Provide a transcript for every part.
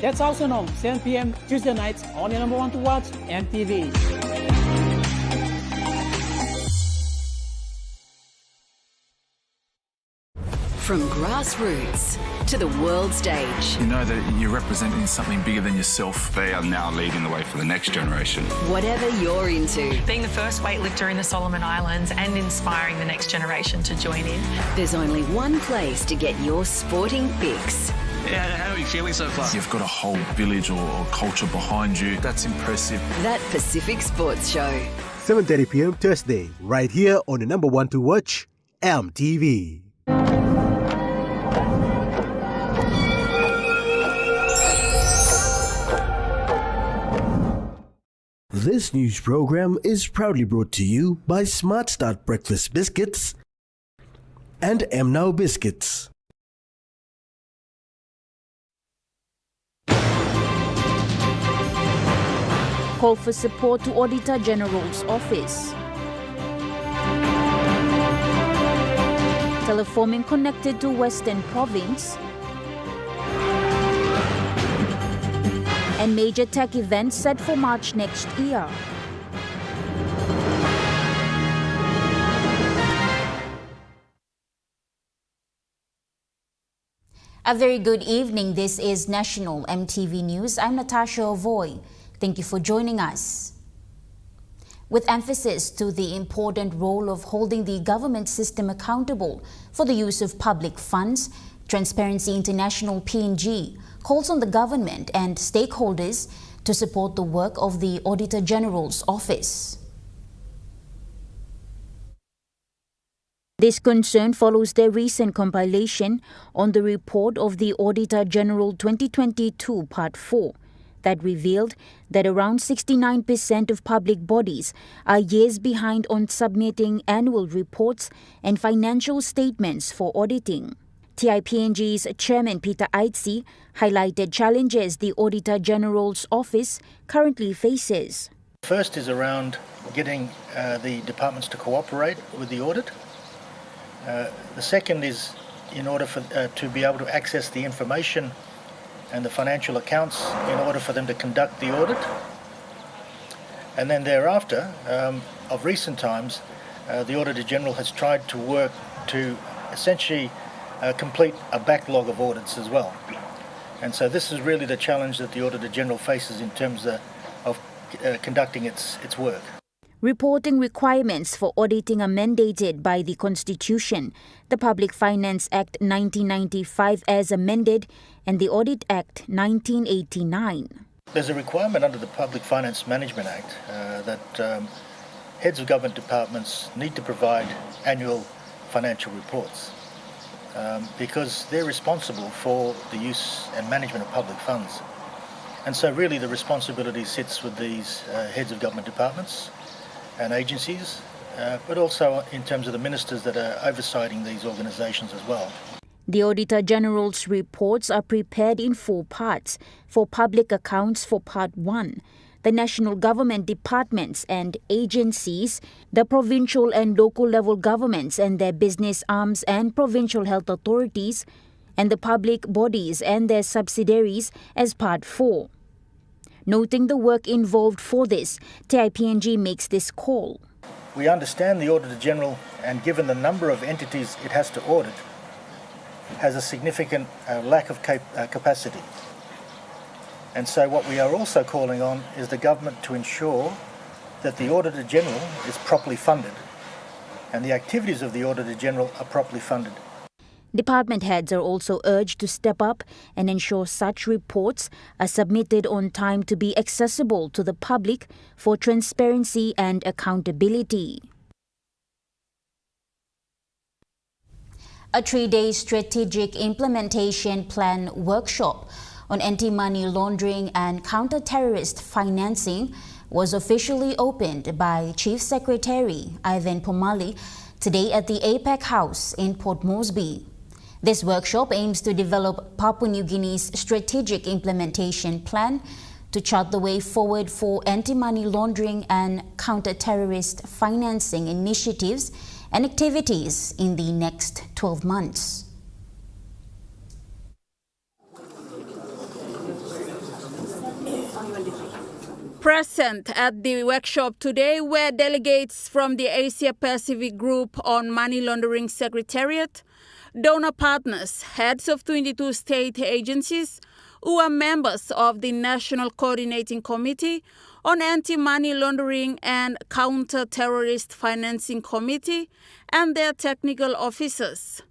That's also known 7 p.m. Tuesday nights on your number one to watch, EMTV. From grassroots to the world stage. You know that you're representing something bigger than yourself. They are now leading the way for the next generation. Whatever you're into. Being the first weightlifter in the Solomon Islands and inspiring the next generation to join in. There's only one place to get your sporting fix. Yeah, how are you feeling so far? You've got a whole village or culture behind you. That's impressive. That Pacific Sports Show. 7:30 p.m. Thursday, right here on the number one to watch, EMTV. This news program is proudly brought to you by Smart Start Breakfast Biscuits and Now Biscuits. Call for support to Auditor General's office. Teleforming connected to Western Province. And major tech events set for March next year. A very good evening. This is National EMTV News. I'm Natasha Ovoy. Thank you for joining us. With emphasis to the important role of holding the government system accountable for the use of public funds, Transparency International PNG calls on the government and stakeholders to support the work of the Auditor General's office. This concern follows their recent compilation on the report of the Auditor General 2022 Part 4 that revealed that around 69% of public bodies are years behind on submitting annual reports and financial statements for auditing. TIPNG's Chairman Peter Aitzi highlighted challenges the Auditor General's office currently faces. First is around getting the departments to cooperate with the audit. The second is in order for to be able to access the information and the financial accounts in order for them to conduct the audit. And then thereafter, of recent times, the Auditor General has tried to work to essentially complete a backlog of audits as well. And so this is really the challenge that the Auditor General faces in terms of conducting its work. Reporting requirements for auditing are mandated by the Constitution, the Public Finance Act 1995 as amended, and the Audit Act 1989. There's a requirement under the Public Finance Management Act that heads of government departments need to provide annual financial reports because they're responsible for the use and management of public funds. And so really the responsibility sits with these heads of government departments and agencies, but also in terms of the ministers that are oversighting these organisations as well. The Auditor General's reports are prepared in 4 parts. For public accounts for Part 1, the national government departments and agencies, the provincial and local level governments and their business arms and provincial health authorities, and the public bodies and their subsidiaries as Part 4. Noting the work involved for this, TIPNG makes this call. We understand the Auditor General, and given the number of entities it has to audit, has a significant lack of capacity. And so what we are also calling on is the government to ensure that the Auditor General is properly funded and the activities of the Auditor General are properly funded. Department heads are also urged to step up and ensure such reports are submitted on time to be accessible to the public for transparency and accountability. A 3-day strategic implementation plan workshop on anti-money laundering and counter-terrorist financing was officially opened by Chief Secretary Ivan Pomali today at the APEC House in Port Moresby. This workshop aims to develop Papua New Guinea's strategic implementation plan to chart the way forward for anti-money laundering and counter-terrorist financing initiatives and activities in the next 12 months. Present at the workshop today were delegates from the Asia Pacific Group on Money Laundering Secretariat, donor partners, heads of 22 state agencies, who are members of the National Coordinating Committee on Anti-Money Laundering and Counter-Terrorist Financing Committee, and their technical officers.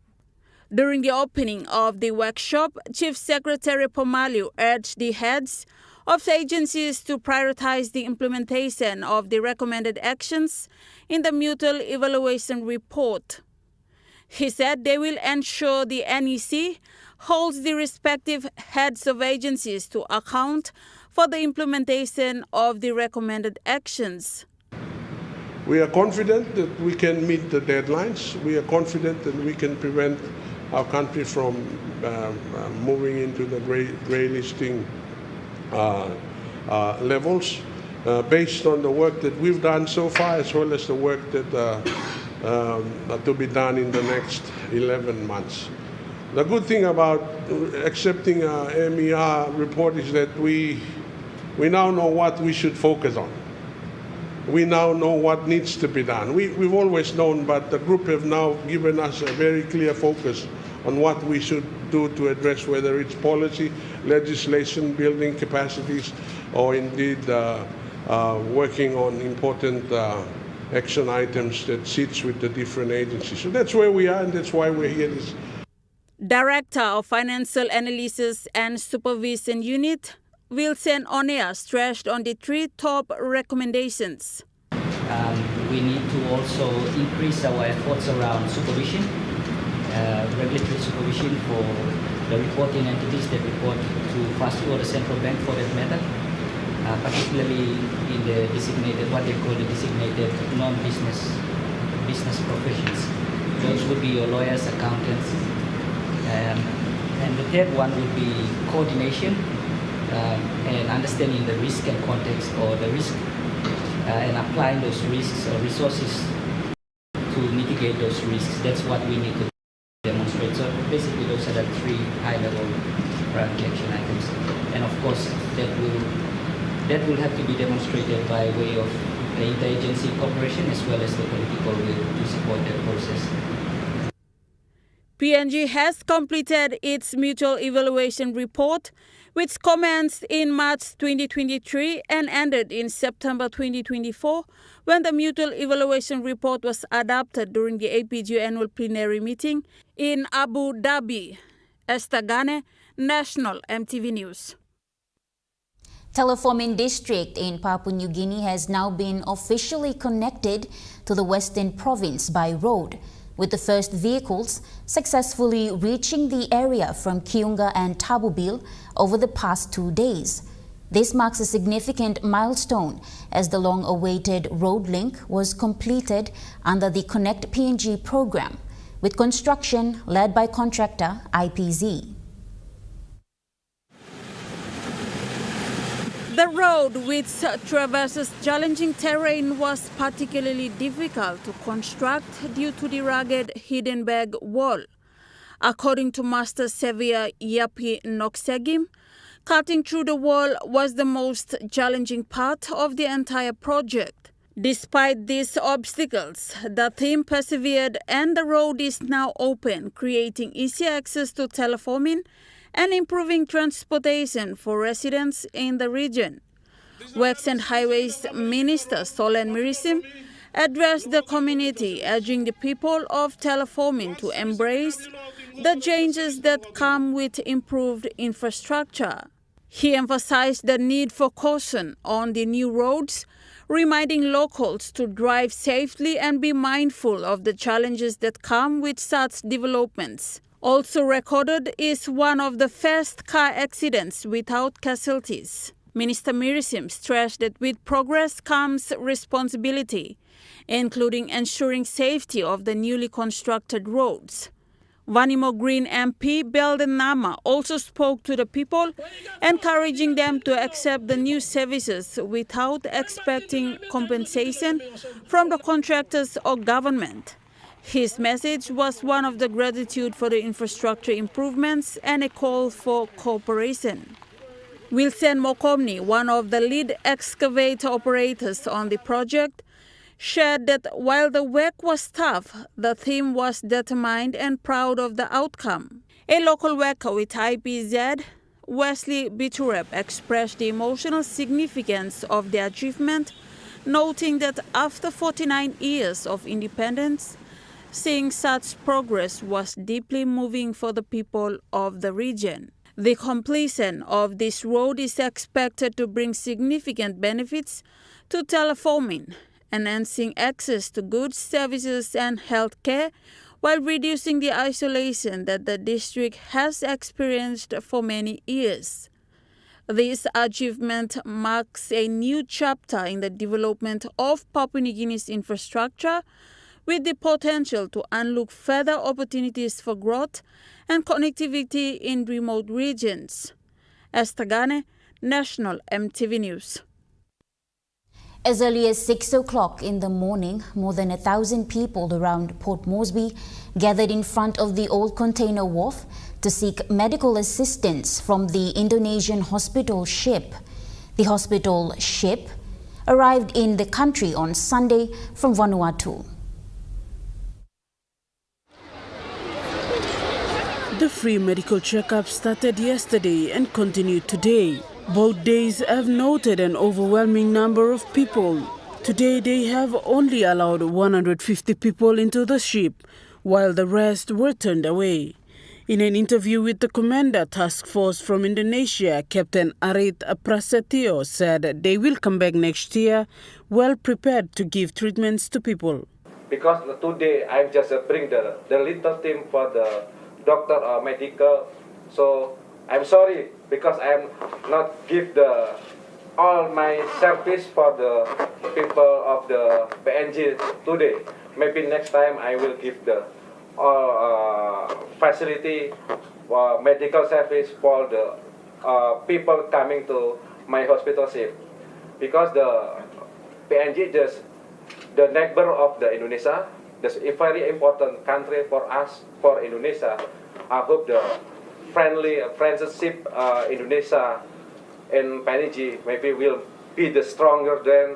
During the opening of the workshop, Chief Secretary Pomalu urged the heads of agencies to prioritize the implementation of the recommended actions in the Mutual Evaluation Report. He said they will ensure the NEC holds the respective heads of agencies to account for the implementation of the recommended actions. We are confident that we can meet the deadlines. We are confident that we can prevent our country from moving into the grey listing levels based on the work that we've done so far, as well as the work that to be done in the next 11 months. The good thing about accepting a MER report is that we now know what we should focus on. We now know what needs to be done. We've always known, but the group have now given us a very clear focus on what we should do to address whether it's policy, legislation, building capacities, or indeed working on important action items that sits with the different agencies. So that's where we are, and that's why we're here. Director of Financial Analysis and Supervision Unit, Wilson Onea, stressed on the three top recommendations. We need to also increase our efforts around supervision, regulatory supervision for the reporting entities that report to FASU or the central bank for that matter, particularly in the designated, what they call the designated non-business professions. Those would be your lawyers, accountants, and the third one would be coordination and understanding the risk and context or the risk and applying those risks or resources to mitigate those risks. That's what we need to demonstrate. So basically those are the three high-level priority action items. And of course that will have to be demonstrated by way of the interagency cooperation as well as the political will to support that process. PNG has completed its mutual evaluation report, which commenced in March 2023 and ended in September 2024, when the mutual evaluation report was adopted during the APG annual plenary meeting in Abu Dhabi. Esther Gane, National EMTV News. Teleforming district in Papua New Guinea has now been officially connected to the Western Province by road, with the first vehicles successfully reaching the area from Kiunga and Tabubil over the past 2 days. This marks a significant milestone as the long-awaited road link was completed under the Connect PNG program, with construction led by contractor IPZ. The road, which traverses challenging terrain, was particularly difficult to construct due to the rugged Hindenburg Wall. According to Master Surveyor Yapi Noksegim, cutting through the wall was the most challenging part of the entire project. Despite these obstacles, the team persevered and the road is now open, creating easy access to teleforming and improving transportation for residents in the region. Works and Highways Minister Solen Mirisim addressed the community, urging the people of teleforming to embrace the changes that come with improved infrastructure. He emphasized the need for caution on the new roads, reminding locals to drive safely and be mindful of the challenges that come with such developments. Also recorded is one of the first car accidents without casualties. Minister Mirisim stressed that with progress comes responsibility, including ensuring safety of the newly constructed roads. Vanimo Green MP Belden Nama also spoke to the people, encouraging them to accept the new services without expecting compensation from the contractors or government. His message was one of the gratitude for the infrastructure improvements and a call for cooperation. Wilson Mokomni, one of the lead excavator operators on the project, shared that while the work was tough, the team was determined and proud of the outcome. A local worker with IPZ, Wesley Biturep, expressed the emotional significance of the achievement, noting that after 49 years of independence, seeing such progress was deeply moving for the people of the region. The completion of this road is expected to bring significant benefits to teleforming, enhancing access to goods, services and health care, while reducing the isolation that the district has experienced for many years. This achievement marks a new chapter in the development of Papua New Guinea's infrastructure, with the potential to unlock further opportunities for growth and connectivity in remote regions. Esther Gane, National EMTV News. As early as 6 o'clock in the morning, more than 1,000 people around Port Moresby gathered in front of the old container wharf to seek medical assistance from the Indonesian hospital ship. The hospital ship arrived in the country on Sunday from Vanuatu. The free medical checkup started yesterday and continued today. Both days have noted an overwhelming number of people. Today they have only allowed 150 people into the ship, while the rest were turned away. In an interview with the Commander Task Force from Indonesia, Captain Arit Prasetyo said they will come back next year well prepared to give treatments to people. Because today I just bring the little team for the doctor or medical, so I'm sorry because I am not give all my service for the people of the PNG today. Maybe next time I will give the facility medical service for the people coming to my hospital ship, because the PNG just the neighbor of the Indonesia. That's a very important country for us, for Indonesia. I hope the friendship Indonesia and PNG maybe will be the stronger than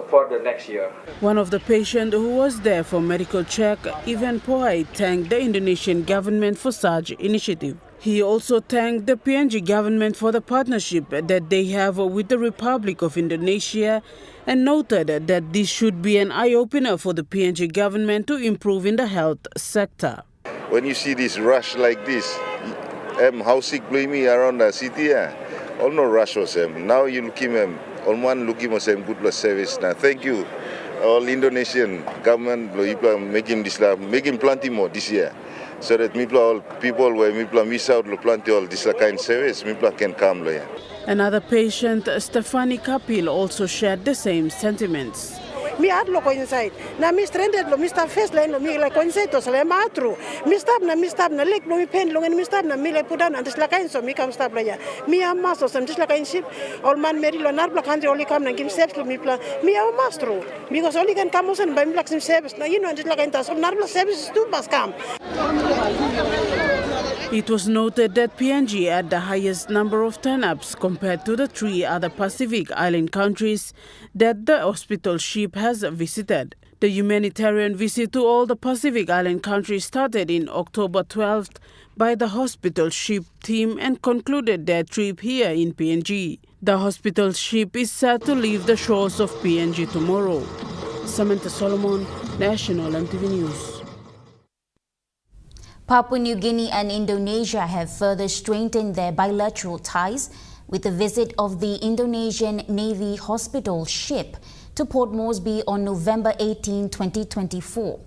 for the next year. One of the patients who was there for medical check, Ivan Poai, thanked the Indonesian government for such initiative. He also thanked the PNG government for the partnership that they have with the Republic of Indonesia and noted that this should be an eye-opener for the PNG government to improve in the health sector. When you see this rush like this, how sick me around the city, all no rush was now you looking on one looking for some good service. Now thank you, all Indonesian government making this making plenty more this year, so that people where miss out plenty all this kind of service, can come there. Another patient, Stefani Kapil, also shared the same sentiments. Mi ad lo ko inside na mi stranded lo mi sta face line lo mi like ko inside to sale matru mi stop na leg lo mi pen lo mi stop na mi like put down and this like so mi come stop la ya mi am master some just like in ship all man meri lo nar black country only come na give steps lo mi plan mi am master because only can come and by black service na just like in so nar black service too bas come. It was noted that PNG had the highest number of turn-ups compared to the 3 other Pacific Island countries that the hospital ship has visited. The humanitarian visit to all the Pacific Island countries started in October 12th by the hospital ship team and concluded their trip here in PNG. The hospital ship is set to leave the shores of PNG tomorrow. Samantha Solomon, National EMTV News. Papua New Guinea and Indonesia have further strengthened their bilateral ties with the visit of the Indonesian Navy hospital ship to Port Moresby on November 18, 2024.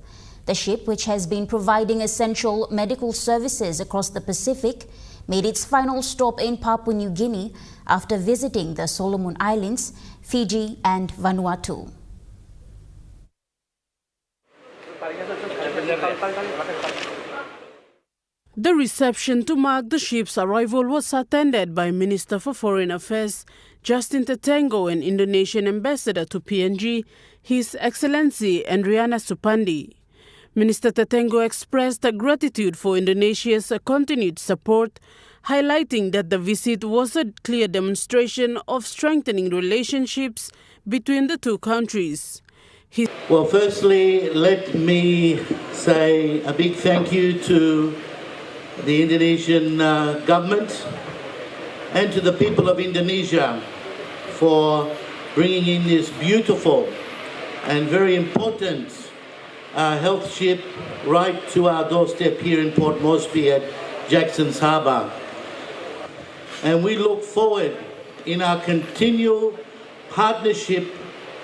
The ship, which has been providing essential medical services across the Pacific, made its final stop in Papua New Guinea after visiting the Solomon Islands, Fiji and Vanuatu. The reception to mark the ship's arrival was attended by Minister for Foreign Affairs Justin Tetengo and Indonesian Ambassador to PNG, His Excellency Andriana Supandi. Minister Tetengo expressed gratitude for Indonesia's continued support, highlighting that the visit was a clear demonstration of strengthening relationships between the two countries. Well, firstly, let me say a big thank you to the Indonesian government and to the people of Indonesia for bringing in this beautiful and very important health ship right to our doorstep here in Port Moresby at Jackson's Harbour. And we look forward in our continual partnership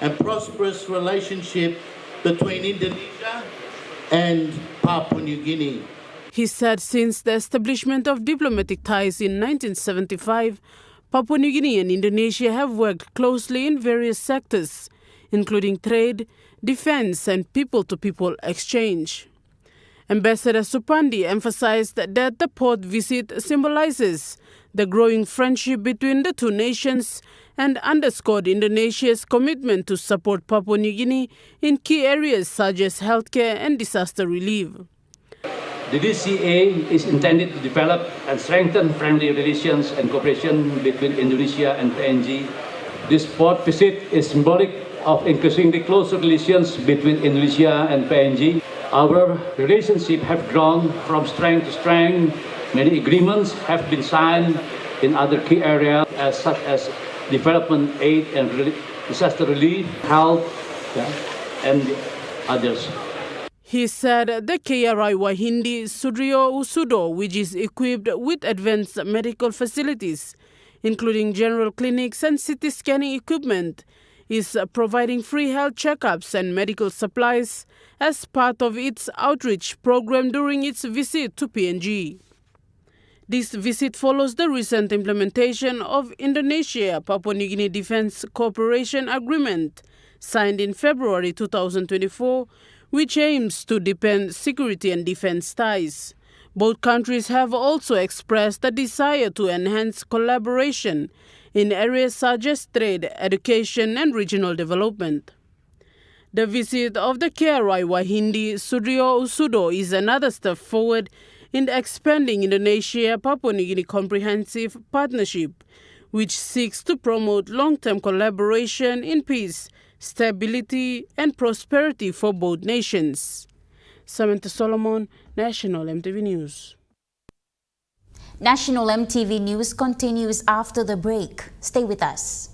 and prosperous relationship between Indonesia and Papua New Guinea. He said since the establishment of diplomatic ties in 1975, Papua New Guinea and Indonesia have worked closely in various sectors, including trade, defense, and people-to-people exchange. Ambassador Supandi emphasized that the port visit symbolizes the growing friendship between the two nations and underscored Indonesia's commitment to support Papua New Guinea in key areas such as healthcare and disaster relief. The DCA is intended to develop and strengthen friendly relations and cooperation between Indonesia and PNG. This port visit is symbolic of increasingly closer relations between Indonesia and PNG. Our relationship have grown from strength to strength. Many agreements have been signed in other key areas such as development aid and disaster relief, health, and others. He said the KRI Wahindi Sudrio Usudo, which is equipped with advanced medical facilities, including general clinics and CT scanning equipment, is providing free health checkups and medical supplies as part of its outreach program during its visit to PNG. This visit follows the recent implementation of Indonesia-Papua New Guinea Defense Cooperation Agreement, signed in February 2024, which aims to deepen security and defense ties. Both countries have also expressed a desire to enhance collaboration in areas such as trade, education, and regional development. The visit of the KRI Wahindi Sudrio Usudo is another step forward in expanding Indonesia-Papua New Guinea Comprehensive Partnership, which seeks to promote long-term collaboration in peace, stability, and prosperity for both nations. Samantha Solomon, National EMTV News. National EMTV News continues after the break. Stay with us.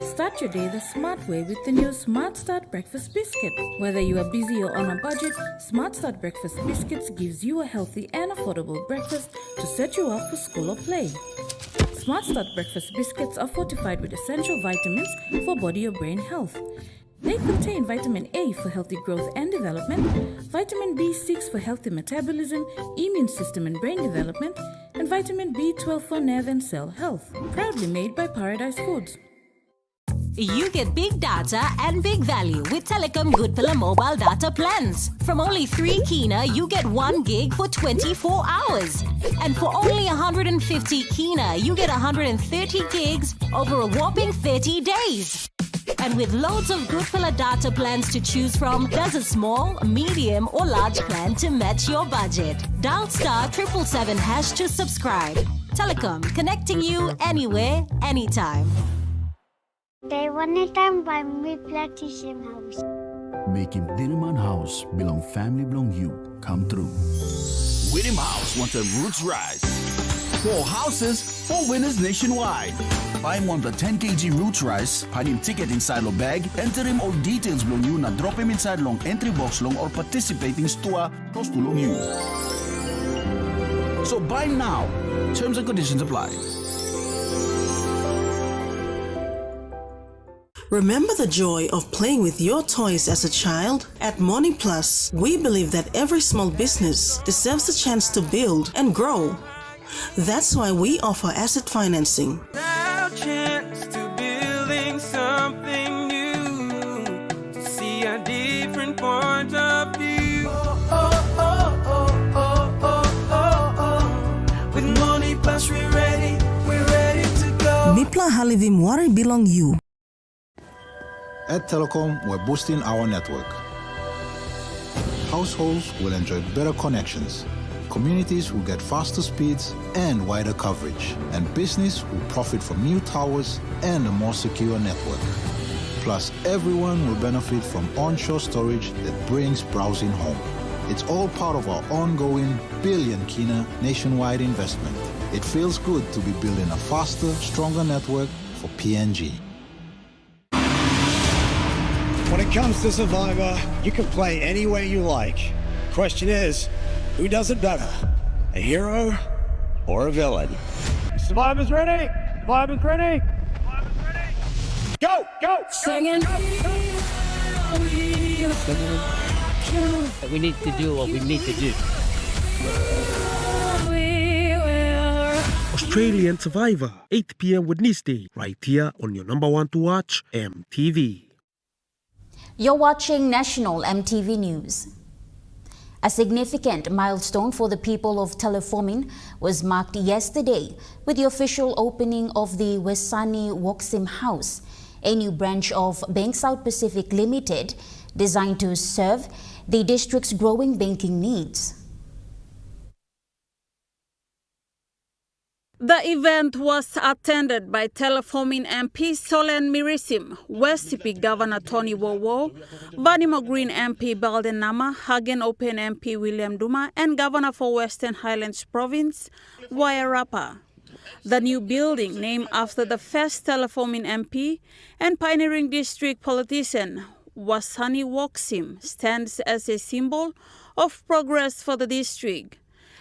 Start your day the smart way with the new Smart Start Breakfast Biscuit. Whether you are busy or on a budget, Smart Start Breakfast Biscuits gives you a healthy and affordable breakfast to set you up for school or play. Smart Start Breakfast Biscuits are fortified with essential vitamins for body or brain health. They contain vitamin A for healthy growth and development, vitamin B6 for healthy metabolism, immune system and brain development, and vitamin B12 for nerve and cell health. Proudly made by Paradise Foods. You get big data and big value with Telecom Good Pillar mobile data plans. From only 3 kina, you get 1 gig for 24 hours. And for only 150 kina, you get 130 gigs over a whopping 30 days. And with loads of Good Pillar data plans to choose from, there's a small, medium or large plan to match your budget. Dial *777# to subscribe. Telecom, connecting you anywhere, anytime. They wanted time by me plantation house. Making Dinaman House belong family belong you come true. Winning House wants a roots rise. 4 houses, 4 winners nationwide. Buy one the 10 kg roots rice, find him ticket inside lo bag, enter him all details belong you, na drop him inside long entry box long or participating store close to long you. So buy now. Terms and conditions apply. Remember the joy of playing with your toys as a child? At Morning Plus, we believe that every small business deserves a chance to build and grow. That's why we offer asset financing. Now chance to building something new, to see a different point of view. With Money Plus we're ready to go. Mipla Halivim Wari belong you. At Telecom, we're boosting our network. households will enjoy better connections, communities will get faster speeds and wider coverage, and business will profit from new towers and a more secure network. Plus, everyone will benefit from onshore storage that brings browsing home. It's all part of our ongoing billion kina nationwide investment. It feels good to be building a faster, stronger network for PNG. When it comes to Survivor, you can play any way you like. Question is, who does it better? A hero or a villain? Survivor's ready! Survivor's ready! Survivor's ready! Go! Go! Singing. We need to do what we need to do. Australian Survivor, 8 p.m. Wednesday, right here on your number one to watch, MTV. You're watching National MTV News. A significant milestone for the people of Telefomin was marked yesterday with the official opening of the Waitangi Woksim House, a new branch of AFL Pacific Limited designed to serve the district's growing banking needs. The event was attended by Telefomin MP Solen Mirisim, West Pacific Governor Tony Wowo, Vanimo Green MP Balden Nama, Hagen Open MP William Duma, and Governor for Western Highlands Province, Wairarapa. The new building, named after the first Telefomin MP and pioneering district politician Waitangi Woksim, stands as a symbol of progress for the district.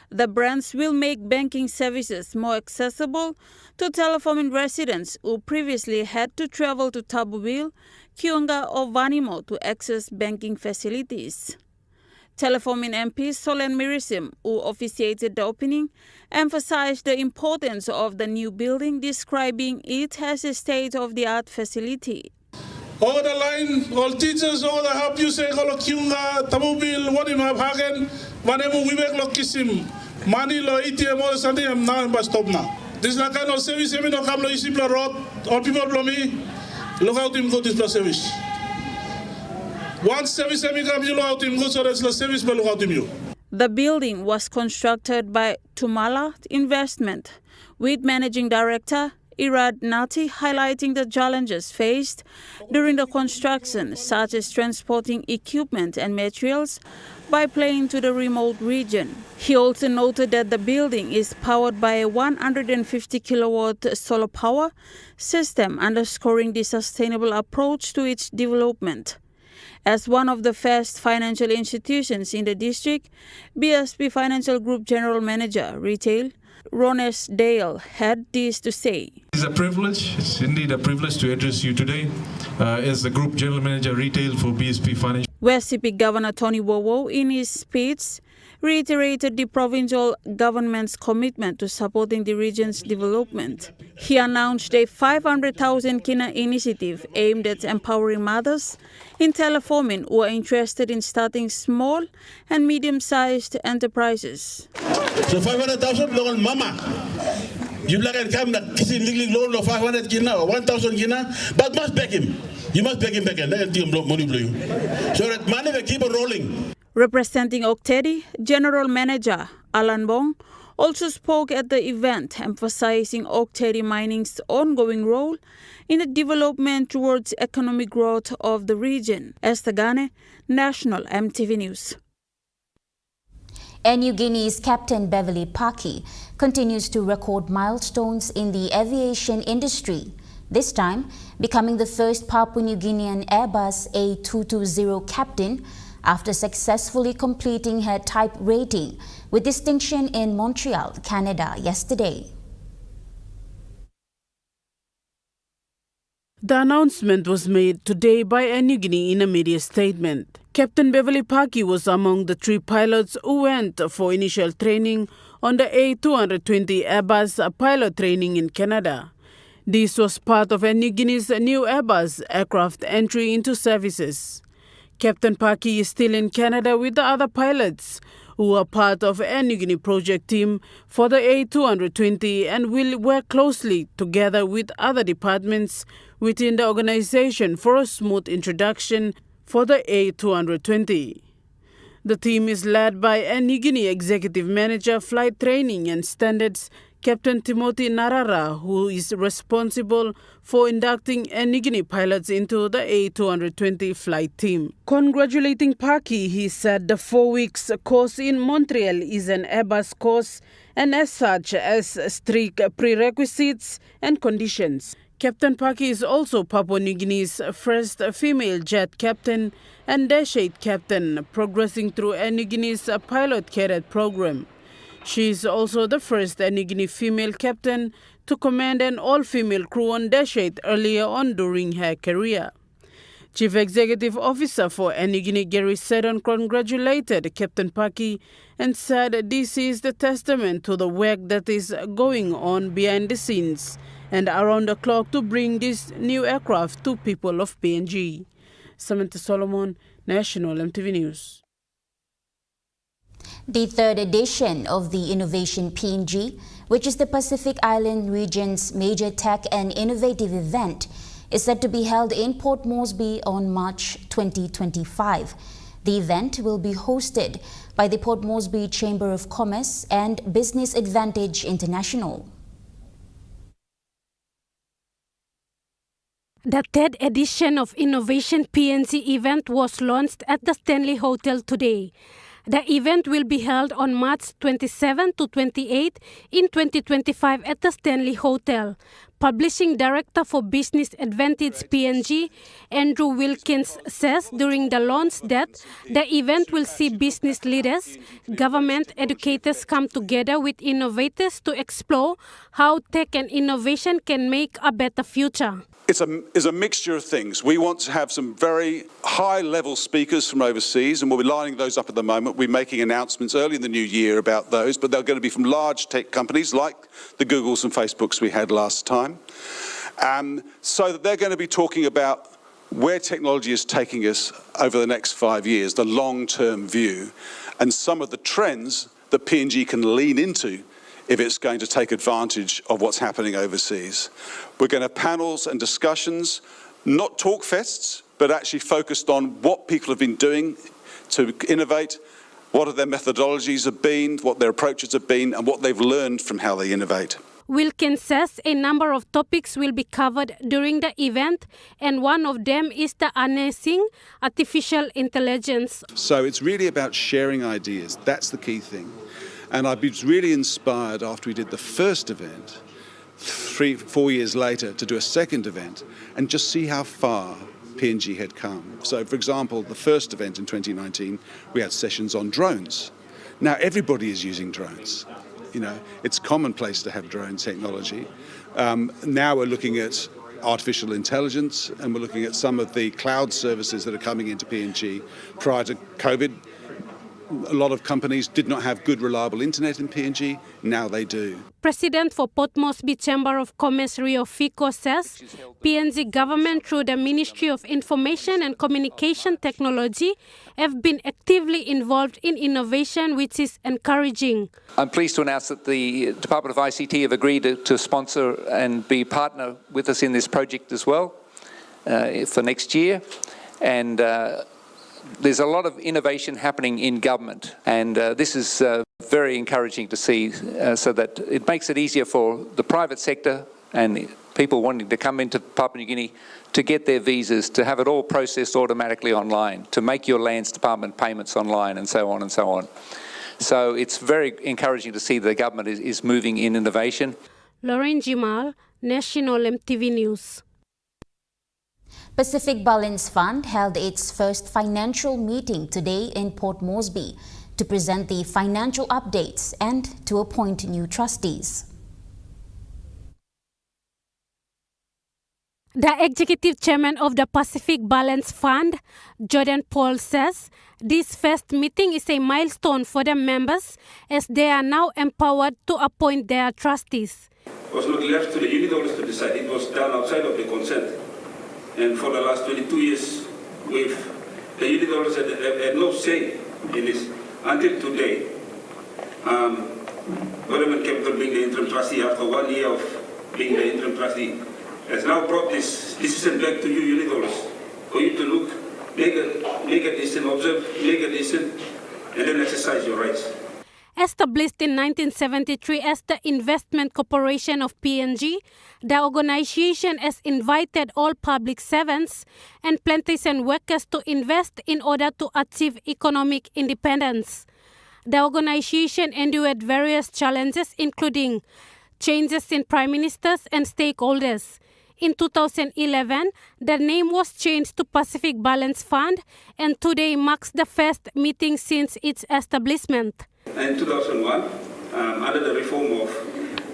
The branch will make banking services more accessible to Telefomin residents who previously had to travel to Tabubil, Kiunga or Vanimo to access banking facilities. Telefomin MP Solen Mirisim, who officiated the opening, emphasized the importance of the new building, describing it as a state-of-the-art facility. All the line, all teachers, all the help you say, all Kiunga, Tabubil, Wadima, Hagen, Vanemo, Wibek, Lokisim, Mani, Lo, ETM, all Sunday, I'm now in Bastop now. This is the kind of service, I mean, no come, Lo, Simple Road, all people blow me, look out him go this plus service. One service, I mean, come, you look out him go, so that's the service, but look out him you. The building was constructed by Tumala Investment, with Managing Director Irad Nati highlighting the challenges faced during the construction, such as transporting equipment and materials by plane to the remote region. He also noted that the building is powered by a 150 kilowatt solar power system, underscoring the sustainable approach to its development. As one of the first financial institutions in the district, BSP Financial Group General Manager, Retail, Rones Dale had this to say. It's a privilege, it's indeed a privilege to address you today as the Group General Manager Retail for BSP Financial. West Pacific Governor Tony Wowo, in his speech, reiterated the provincial government's commitment to supporting the region's development. He announced a 500,000 kina initiative aimed at empowering mothers in Telefomin who are interested in starting small and medium-sized enterprises. So 500,000 loan mama. You can come kissing legally loan of 500 kina or 1,000 kina, but must beg him. You must beg him back and let him money blow you. So that money will keep on rolling. Representing Oktedi, General Manager Alan Bong also spoke at the event, emphasizing Oktedi Mining's ongoing role in the development towards economic growth of the region. Esther Gane, National MTV News. New Guinea's Captain Beverly Paki continues to record milestones in the aviation industry, this time becoming the first Papua New Guinean Airbus A220 captain after successfully completing her type rating with distinction in Montreal, Canada yesterday. The announcement was made today by Air Niugini in a media statement. Captain Beverly Paki was among the 3 pilots who went for initial training on the A220 Airbus pilot training in Canada. This was part of Air Niugini's new Airbus aircraft entry into services. Captain Paki is still in Canada with the other pilots who are part of Air Niugini project team for the A220 and will work closely together with other departments within the organization for a smooth introduction for the A220. The team is led by Air Niugini Executive Manager Flight Training and Standards, Captain Timothy Narara, who is responsible for inducting Air Niugini pilots into the A220 flight team. Congratulating Paki, he said the 4 weeks course in Montreal is an Airbus course and as such has strict prerequisites and conditions. Captain Paki is also Papua New Guinea's first female jet captain and Dash 8 captain, progressing through Air Niugini's pilot cadet program. She is also the first Air Niugini female captain to command an all-female crew on Dash 8 earlier on during her career. Chief Executive Officer for Air Niugini, Gary Seddon, congratulated Captain Paki and said this is the testament to the work that is going on behind the scenes and around the clock to bring this new aircraft to people of PNG. Samantha Solomon, National EMTV News. The third edition of the Innovation PNG, which is the Pacific Island region's major tech and innovative event, is set to be held in Port Moresby on March 2025. The event will be hosted by the Port Moresby Chamber of Commerce and Business Advantage International. The third edition of Innovation PNG event was launched at the Stanley Hotel today. The event will be held on March 27 to 28 in 2025 at the Stanley Hotel. Publishing Director for Business Advantage PNG, Andrew Wilkins, says during the launch that the event will see business leaders, government educators come together with innovators to explore how tech and innovation can make a better future. It's a mixture of things. We want to have some very high-level speakers from overseas, and we'll be lining those up at the moment. We're making announcements early in the new year about those, but they're going to be from large tech companies like the Googles and Facebooks we had last time. So that they're going to be talking about where technology is taking us over the next 5 years, the long-term view, and some of the trends that PNG can lean into if it's going to take advantage of what's happening overseas. We're going to have panels and discussions, not talk fests, but actually focused on what people have been doing to innovate, what their methodologies have been, what their approaches have been, and what they've learned from how they innovate. Wilkins says a number of topics will be covered during the event, and one of them is the harnessing artificial intelligence. So it's really about sharing ideas. That's the key thing. And I was really inspired after we did the first event, 3-4 years later, to do a second event and just see how far PNG had come. So, for example, the first event in 2019, we had sessions on drones. Now everybody is using drones. You know, it's commonplace to have drone technology. Now we're looking at artificial intelligence, and we're looking at some of the cloud services that are coming into PNG. Prior to COVID, a lot of companies did not have good, reliable internet in PNG. Now they do. President for Port Moresby Chamber of Commerce, Rio Fico, says PNG government through the Ministry of Information and Communication Technology have been actively involved in innovation, which is encouraging. I'm pleased to announce that the Department of ICT have agreed to sponsor and be partner with us in this project as well for next year. And there's a lot of innovation happening in government, and this is very encouraging to see, so that it makes it easier for the private sector and people wanting to come into Papua New Guinea to get their visas, to have it all processed automatically online, to make your lands department payments online, and so on and so on. So it's very encouraging to see the government is moving in innovation. Lauren Jimal, National EMTV News. Pacific Balance Fund held its first financial meeting today in Port Moresby to present the financial updates and to appoint new trustees. The executive chairman of the Pacific Balance Fund, Jordan Paul, says this first meeting is a milestone for the members as they are now empowered to appoint their trustees. It was not left to the unit holders to decide. It was done outside of the consent. And for the last 22 years, the unit holders had no say in this. Until today, Government Capital, being the interim trustee after 1 year of being the interim trustee, has now brought this decision back to you unit holders for you to look, make a decision, observe, make a decision, and then exercise your rights. Established in 1973 as the Investment Corporation of PNG, the organization has invited all public servants and plantation workers to invest in order to achieve economic independence. The organization endured various challenges, including changes in prime ministers and stakeholders. In 2011, the name was changed to Pacific Balance Fund, and today marks the first meeting since its establishment. In 2001, under the reform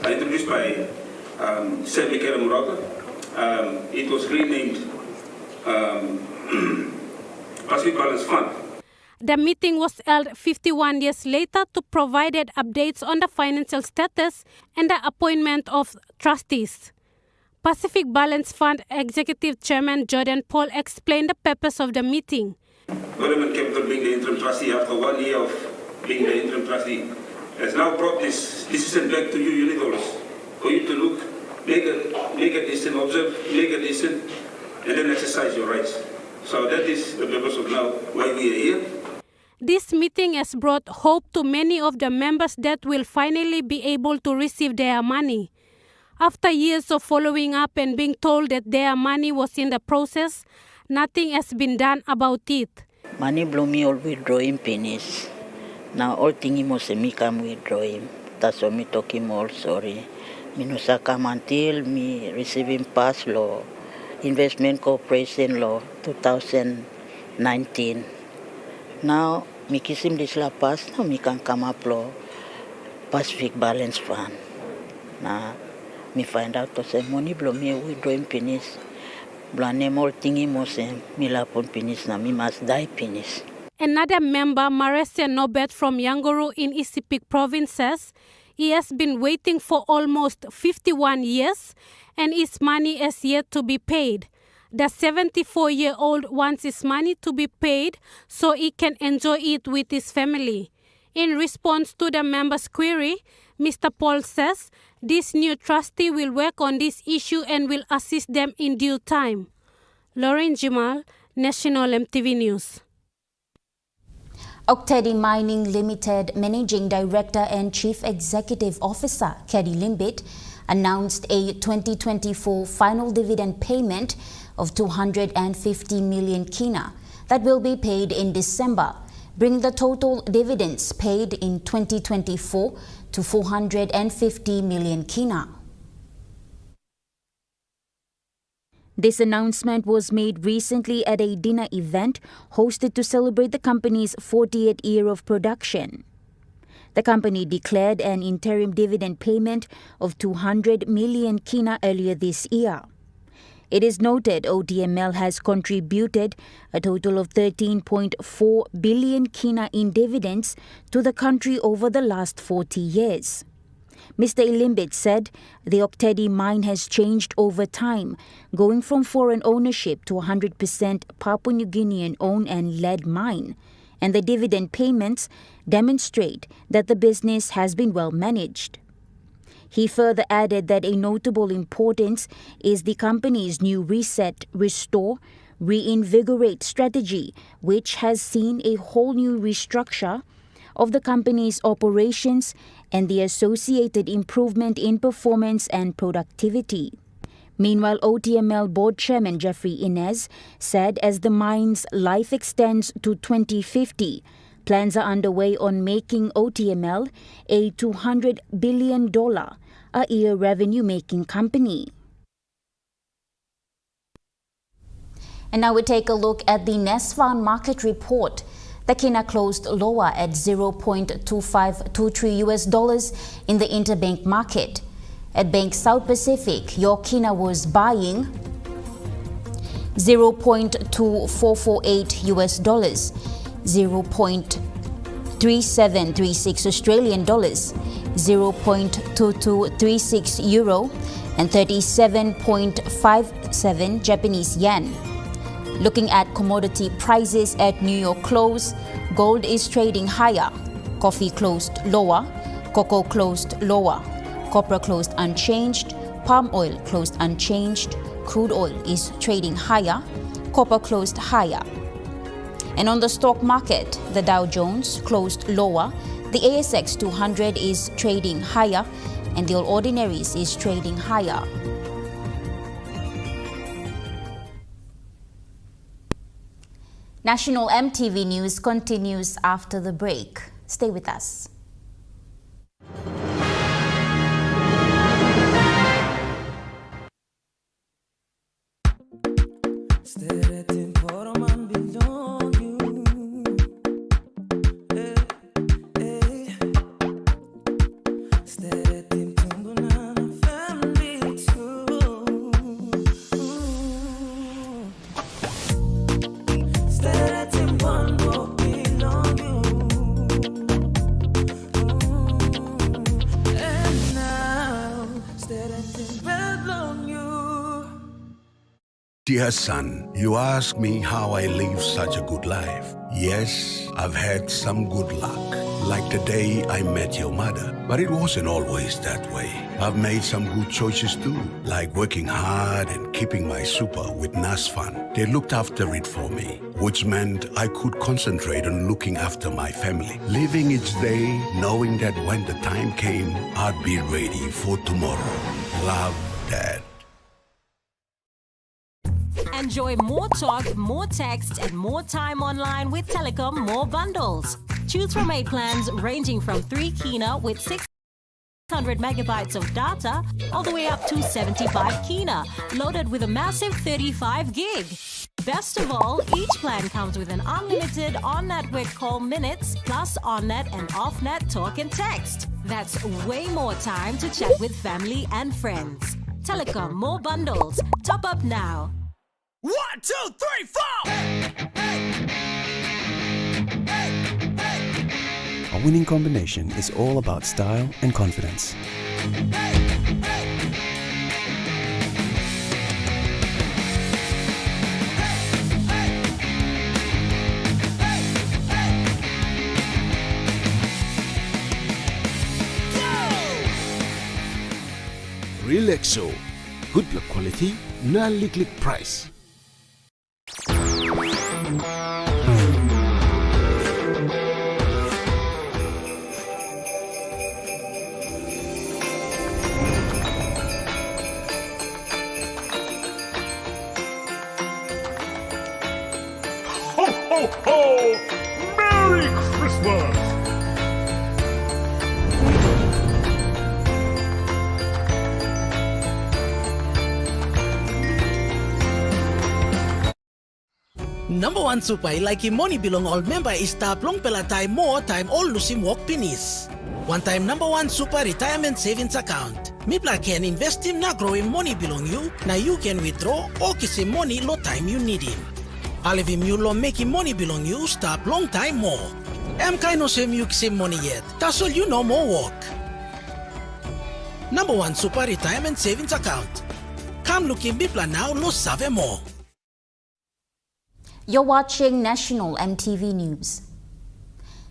introduced by Sevi Keramuraka, it was renamed Pacific Balance Fund. The meeting was held 51 years later to provide updates on the financial status and the appointment of trustees. Pacific Balance Fund Executive Chairman Jordan Paul explained the purpose of the meeting. Government Capital being the interim trustee after 1 year of being the interim trustee has now brought this decision back to you unit holders for you to look, make a decision, observe, make a decision, and then exercise your rights. So that is the purpose of now why we are here. This meeting has brought hope to many of the members that will finally be able to receive their money. After years of following up and being told that their money was in the process, nothing has been done about it. Money blow me all withdraw him finish. Now all thingy must me come withdraw him. That's why me talking all sorry. Me no sa come until me receiving pass law, investment corporation law 2019. Now me kiss him this la pass. Now me can come up law Pacific Balance Fund. Now me find out to say money blow me withdraw him finish. Blame all thingy must me la pon finish. Now me must die finish. Another member, Marese Nobet from Yanguru in Isipik province, says he has been waiting for almost 51 years and his money has yet to be paid. The 74-year-old wants his money to be paid so he can enjoy it with his family. In response to the member's query, Mr. Paul says this new trustee will work on this issue and will assist them in due time. Lauren Jimal, National EMTV News. Auditor Mining Limited Managing Director and Chief Executive Officer Keddy Limbit announced a 2024 final dividend payment of 250 million kina that will be paid in December, bringing the total dividends paid in 2024 to 450 million kina. This announcement was made recently at a dinner event hosted to celebrate the company's 40th year of production. The company declared an interim dividend payment of 200 million kina earlier this year. It is noted OTML has contributed a total of 13.4 billion kina in dividends to the country over the last 40 years. Mr. Ilimbit said the Auditor mine has changed over time, going from foreign ownership to 100% Papua New Guinean-owned and led mine, and the dividend payments demonstrate that the business has been well managed. He further added that a notable importance is the company's new Reset, Restore, Reinvigorate strategy, which has seen a whole new restructure of the company's operations and the associated improvement in performance and productivity. Meanwhile, OTML Board Chairman Jeffrey Inez said as the mine's life extends to 2050, plans are underway on making OTML a $200 billion a year revenue-making company. And now we take a look at the NESFAN market report. The kina closed lower at $0.2523 in the interbank market. At Bank South Pacific, your kina was buying $0.2448 $0.3736 Australian dollars, €0.2236 euro, and 37.57 Japanese yen. Looking at commodity prices at New York close, gold is trading higher, coffee closed lower, cocoa closed lower, copper closed unchanged, palm oil closed unchanged, crude oil is trading higher, copper closed higher. And on the stock market, the Dow Jones closed lower, the ASX 200 is trading higher, and the All Ordinaries is trading higher. National EMTV News continues after the break. Stay with us. Dear son, you ask me how I live such a good life. Yes, I've had some good luck, like the day I met your mother. But it wasn't always that way. I've made some good choices too, like working hard and keeping my super with NAS Fund. They looked after it for me, which meant I could concentrate on looking after my family. Living each day, knowing that when the time came, I'd be ready for tomorrow. Love, Dad. Enjoy more talk, more text, and more time online with Telecom More Bundles. Choose from 8 plans ranging from 3 kina with 600 megabytes of data all the way up to 75 kina, loaded with a massive 35 gig. Best of all, each plan comes with an unlimited on-network call minutes plus on-net and off-net talk and text. That's way more time to chat with family and friends. Telecom More Bundles. Top up now. 1, 2, 3, 4! A winning combination is all about style and confidence. Relaxo. Good luck quality, non-lick price. Ho, ho, ho! Merry Christmas! Number 1 supai like money belong all member is taplong pela time more time all lusim work pinis. One time number 1 super retirement savings account. Mipla can invest him na growing money belong you, na you can withdraw or kisi money lo time you need him. All of him you lo making money belong you stop long time more. Kaino sem you kisi money yet, that's all you know more work. Number 1 super retirement savings account. Come looking Mipla now lo save more. You're watching National EMTV News.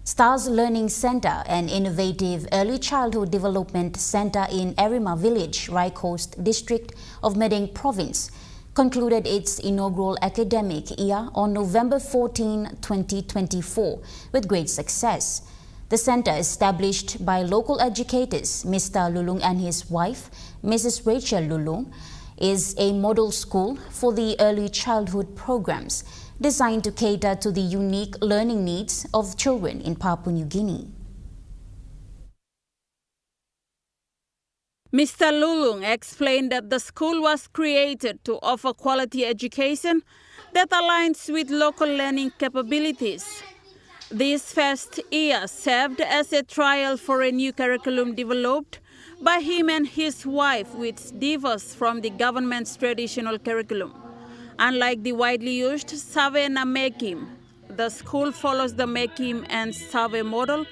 Stars Learning Center, an innovative early childhood development center in Erima Village, Rai Coast District of Medang Province, concluded its inaugural academic year on November 14, 2024, with great success. The center, established by local educators, Mr. Lulung and his wife, Mrs. Rachel Lulung, is a model school for the early childhood programs, designed to cater to the unique learning needs of children in Papua New Guinea. Mr. Lulung explained that the school was created to offer quality education that aligns with local learning capabilities. This first year served as a trial for a new curriculum developed by him and his wife, which differs from the government's traditional curriculum. Unlike the widely used Save na Mekim, the school follows the Mekim and Save model,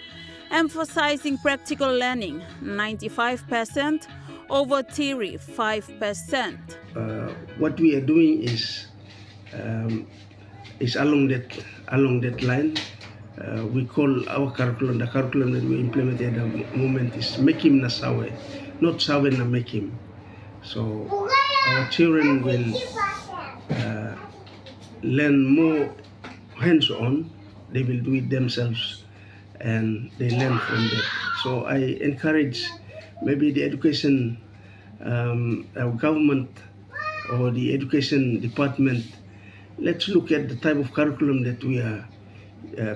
emphasizing practical learning 95% over theory 5%. What we are doing is along that line. We call our curriculum, the curriculum that we implemented at the moment is Mekim na Save, not Save na Mekim. So our children will learn more hands-on, they will do it themselves and they learn from that. So I encourage maybe the education, our government or the education department, let's look at the type of curriculum that we are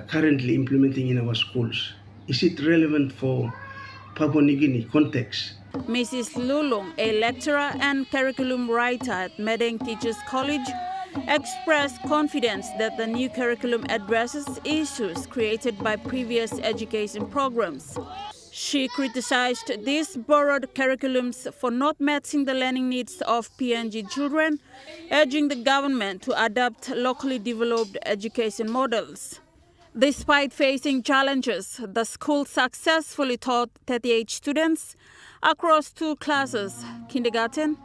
currently implementing in our schools. Is it relevant for Papua New Guinea context? Mrs. Lulung, a lecturer and curriculum writer at Medeng Teachers College, expressed confidence that the new curriculum addresses issues created by previous education programs. She criticized these borrowed curriculums for not matching the learning needs of PNG children, urging the government to adopt locally developed education models. Despite facing challenges, the school successfully taught 38 students across 2 classes, kindergarten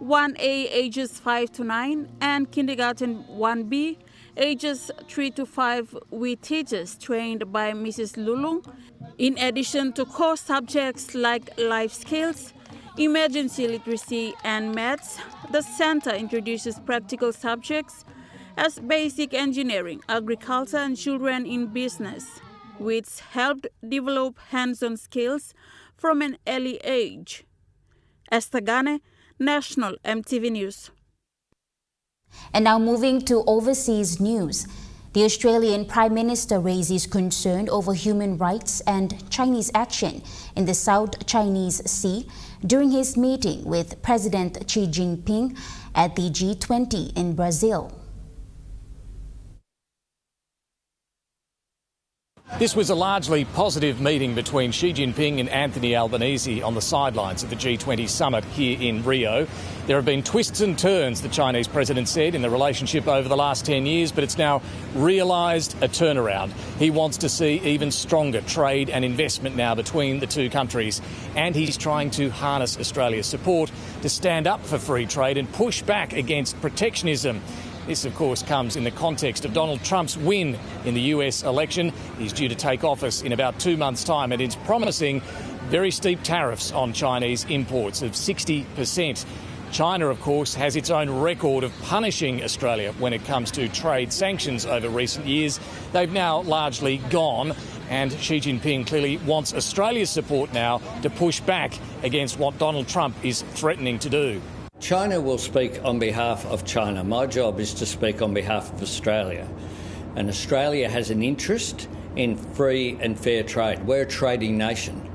1A ages 5 to 9 and kindergarten 1B ages 3 to 5 with teachers trained by Mrs. Lulung. In addition to core subjects like life skills, emergency literacy and maths, the center introduces practical subjects as basic engineering, agriculture and children in business, which helped develop hands-on skills from an early age. Esther Gane, National EMTV News. And now moving to overseas news. The Australian Prime Minister raises concern over human rights and Chinese action in the South Chinese Sea during his meeting with President Xi Jinping at the G20 in Brazil. This was a largely positive meeting between Xi Jinping and Anthony Albanese on the sidelines of the G20 summit here in Rio. There have been twists and turns, the Chinese president said, in the relationship over the last 10 years, but it's now realised a turnaround. He wants to see even stronger trade and investment now between the two countries, and he's trying to harness Australia's support to stand up for free trade and push back against protectionism. This, of course, comes in the context of Donald Trump's win in the US election. He's due to take office in about 2 months' time, and it's promising very steep tariffs on Chinese imports of 60%. China, of course, has its own record of punishing Australia when it comes to trade sanctions over recent years. They've now largely gone, and Xi Jinping clearly wants Australia's support now to push back against what Donald Trump is threatening to do. China will speak on behalf of China. My job is to speak on behalf of Australia. And Australia has an interest in free and fair trade. We're a trading nation.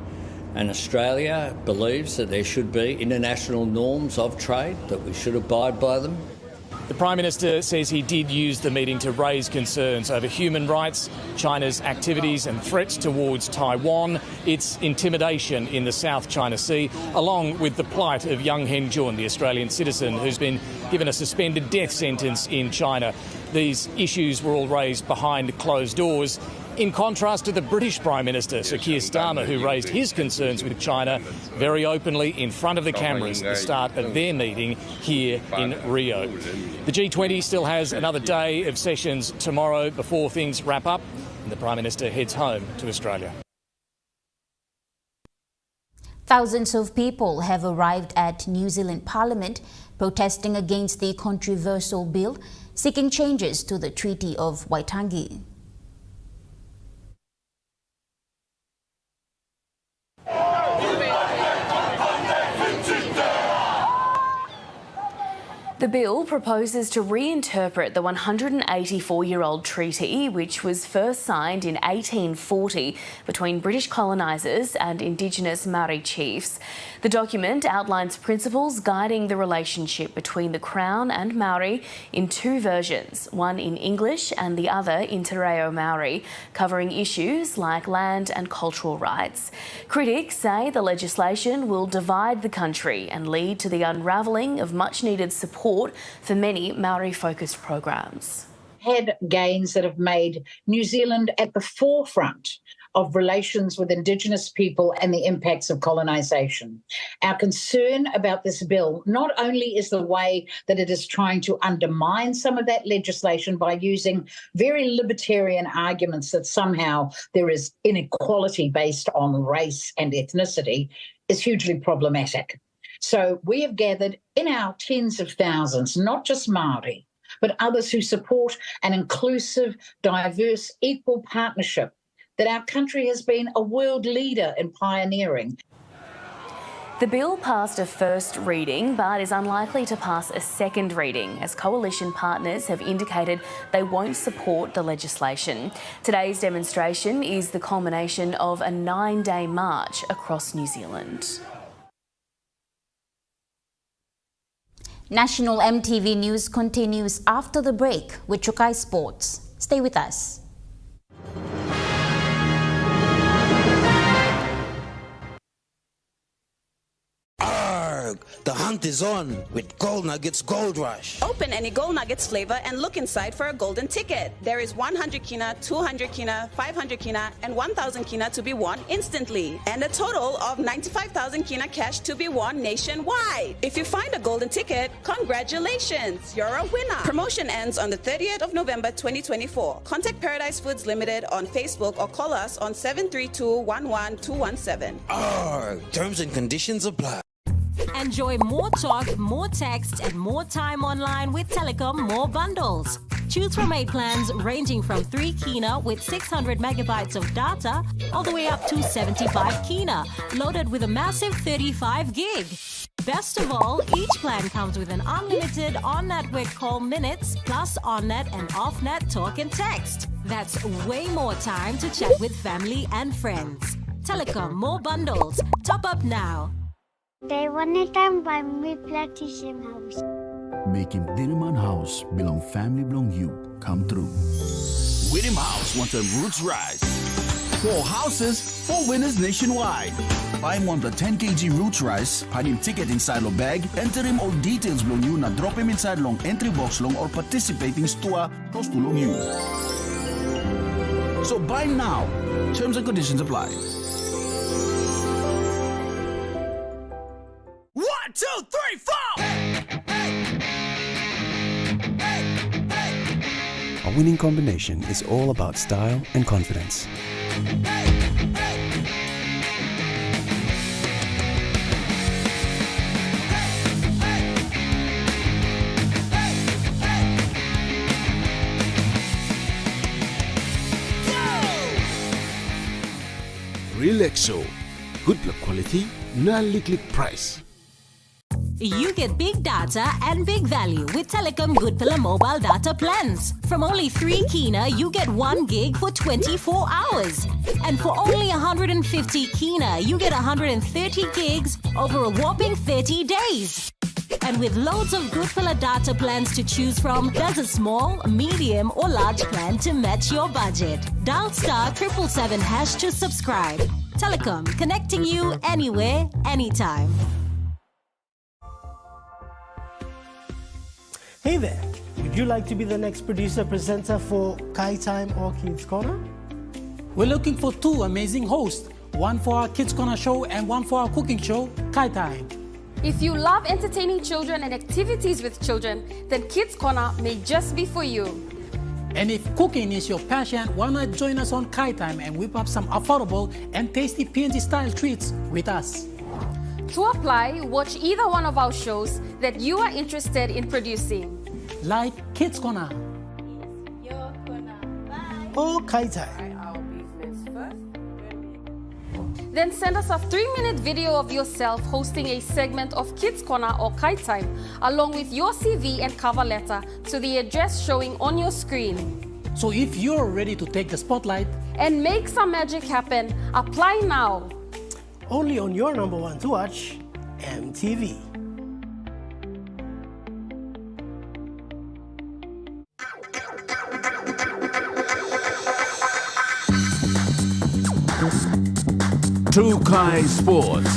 And Australia believes that there should be international norms of trade, that we should abide by them. The Prime Minister says he did use the meeting to raise concerns over human rights, China's activities and threats towards Taiwan, its intimidation in the South China Sea, along with the plight of Yang Hengjun, the Australian citizen who's been given a suspended death sentence in China. These issues were all raised behind closed doors, in contrast to the British Prime Minister, Sir Keir Starmer, who raised his concerns with China very openly in front of the cameras at the start of their meeting here in Rio. The G20 still has another day of sessions tomorrow before things wrap up, and the Prime Minister heads home to Australia. Thousands of people have arrived at New Zealand Parliament protesting against the controversial bill seeking changes to the Treaty of Waitangi. The bill proposes to reinterpret the 184-year-old treaty, which was first signed in 1840 between British colonisers and Indigenous Maori chiefs. The document outlines principles guiding the relationship between the Crown and Maori in 2 versions, one in English and the other in Te Reo Maori, covering issues like land and cultural rights. Critics say the legislation will divide the country and lead to the unravelling of much-needed support for many Maori-focused programs. Had gains that have made New Zealand at the forefront of relations with Indigenous people and the impacts of colonisation. Our concern about this bill not only is the way that it is trying to undermine some of that legislation by using very libertarian arguments that somehow there is inequality based on race and ethnicity, is hugely problematic. So we have gathered in our tens of thousands, not just Māori, but others who support an inclusive, diverse, equal partnership that our country has been a world leader in pioneering. The bill passed a first reading but is unlikely to pass a second reading as coalition partners have indicated they won't support the legislation. Today's demonstration is the culmination of a 9-day march across New Zealand. National EMTV News continues after the break with Chukai Sports. Stay with us. The hunt is on with Gold Nuggets Gold Rush. Open any Gold Nuggets flavor and look inside for a golden ticket. There is 100 kina, 200 kina, 500 kina, and 1,000 kina to be won instantly. And a total of 95,000 kina cash to be won nationwide. If you find a golden ticket, congratulations, you're a winner. Promotion ends on the 30th of November 2024. Contact Paradise Foods Limited on Facebook or call us on 732-11217. Terms and conditions apply. Enjoy more talk, more text, and more time online with Telecom More Bundles. Choose from 8 plans ranging from 3 kina with 600 megabytes of data all the way up to 75 kina, loaded with a massive 35 gig. Best of all, each plan comes with an unlimited on-network call minutes plus on-net and off-net talk and text. That's way more time to chat with family and friends. Telecom More Bundles. Top up now. They wanted time by me Platinum House. Making Diniman House belong family belong you come true. Whittam House wants a Roots Rise. 4 houses, 4 winners nationwide. Buy him on the 10 kg Roots Rice, find him ticket inside lo bag, enter him all details belong you na drop him inside long entry box long or participating store close to long you. So buy now. Terms and conditions apply. 1, 2, 3, 4! A winning combination is all about style and confidence. Relaxo. Good luck quality, non-lick price. You get big data and big value with Telecom Good Pillar mobile data plans. From only 3 kina, you get 1 gig for 24 hours. And for only 150 kina, you get 130 gigs over a whopping 30 days. And with loads of Good Pillar data plans to choose from, there's a small, medium or large plan to match your budget. Dial *777# to subscribe. Telecom, connecting you anywhere, anytime. Hey there, would you like to be the next producer presenter for Kai Time or Kids Corner? We're looking for 2 amazing hosts, one for our Kids Corner show and one for our cooking show, Kai Time. If you love entertaining children and activities with children, then Kids Corner may just be for you. And if cooking is your passion, why not join us on Kai Time and whip up some affordable and tasty PNG-style treats with us? To apply, watch either one of our shows that you are interested in producing. Like Kids Corner. Your corner. Bye. Or Kai Time. Then send us a 3-minute video of yourself hosting a segment of Kids Corner or Kai Time, along with your CV and cover letter to the address showing on your screen. So if you're ready to take the spotlight and make some magic happen, apply now. Only on your number 1 to watch, EMTV. Chukai Sports.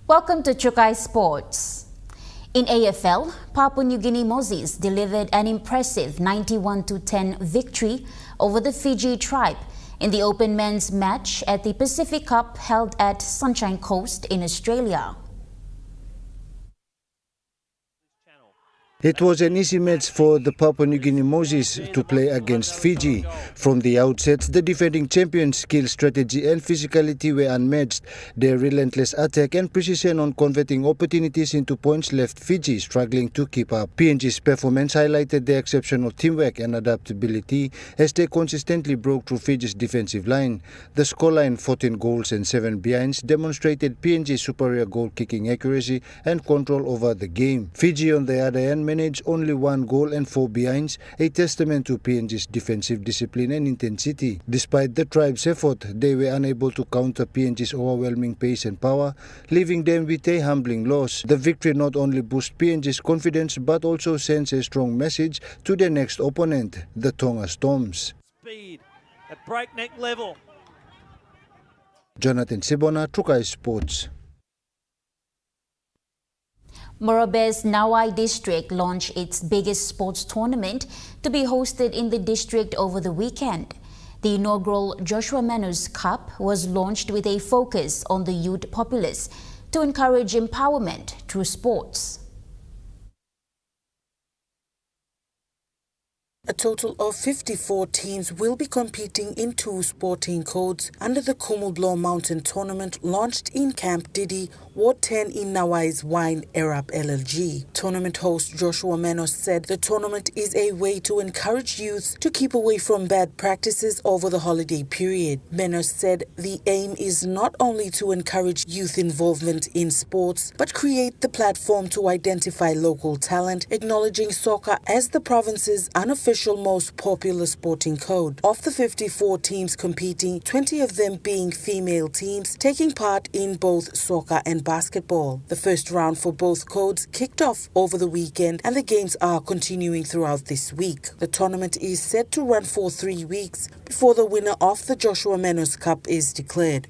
Welcome to Chukai Sports. In AFL, Papua New Guinea Mozzies delivered an impressive 91-10 victory over the Fiji tribe in the Open Men's match at the Pacific Cup held at Sunshine Coast in Australia. It was an easy match for the Papua New Guinea Moses to play against Fiji. From the outset, the defending champions' skill, strategy and physicality were unmatched. Their relentless attack and precision on converting opportunities into points left Fiji struggling to keep up. PNG's performance highlighted their exceptional teamwork and adaptability as they consistently broke through Fiji's defensive line. The scoreline, 14 goals and 7 behinds, demonstrated PNG's superior goal-kicking accuracy and control over the game. Fiji, on the other hand, managed only 1 goal and 4 behinds, a testament to PNG's defensive discipline and intensity. Despite the tribe's effort, they were unable to counter PNG's overwhelming pace and power, leaving them with a humbling loss. The victory not only boosts PNG's confidence but also sends a strong message to their next opponent, the Tonga Storms. Speed at breakneck level. Jonathan Sibona, Trukai Sports. Morobe's Nawaeb district launched its biggest sports tournament to be hosted in the district over the weekend. The inaugural Joshua Manus Cup was launched with a focus on the youth populace to encourage empowerment through sports. A total of 54 teams will be competing in 2 sporting codes under the Kumulblo Mountain Tournament launched in Camp Didi, Ward 10 in Nawaeb's Wine Arab LLG. Tournament host Joshua Manos said the tournament is a way to encourage youth to keep away from bad practices over the holiday period. Manos said the aim is not only to encourage youth involvement in sports, but create the platform to identify local talent, acknowledging soccer as the province's unofficial most popular sporting code. Of the 54 teams competing, 20 of them being female teams, taking part in both soccer and basketball. The first round for both codes kicked off over the weekend and the games are continuing throughout this week. The tournament is set to run for 3 weeks before the winner of the Joshua Manus Cup is declared.